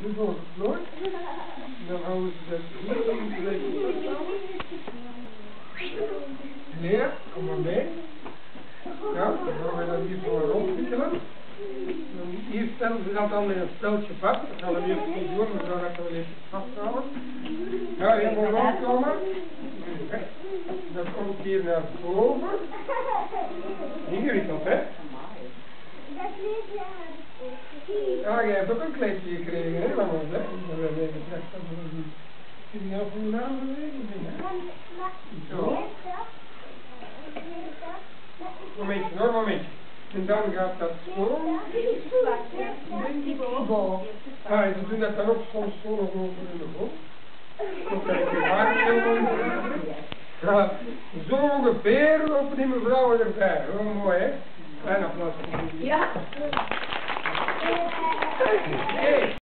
Dus wordt het nooit. Dan houden ze dat hier. Lea, kom maar mee. Ja, dan gaan we dat hier zo rondwikkelen. Hier stellen ze dat dan in een steltje vast. Dat gaan we eerst niet doen, maar dan gaan we het even vasthouden. Ja, hier moet rondkomen. Dat komt hier naar boven. Ingewikkeld, hè? Dat kleedje had Ja, jij hebt ook een kleedje gekregen, hè, van ons, hè? Dat we even gezegd dat we die... Kun je nou van de naam bewegen, hè? Zo. Momentje, nog een momentje. En dan gaat dat zo. Ah, en ze doen dat dan ook soms zo nog over in de hoofd. Dan kan ik weer waarderen. Ja, zo ongeveer lopen die mevrouwen erbij. Heel mooi, hè? Klein applaus voor jullie. Ja. Hey.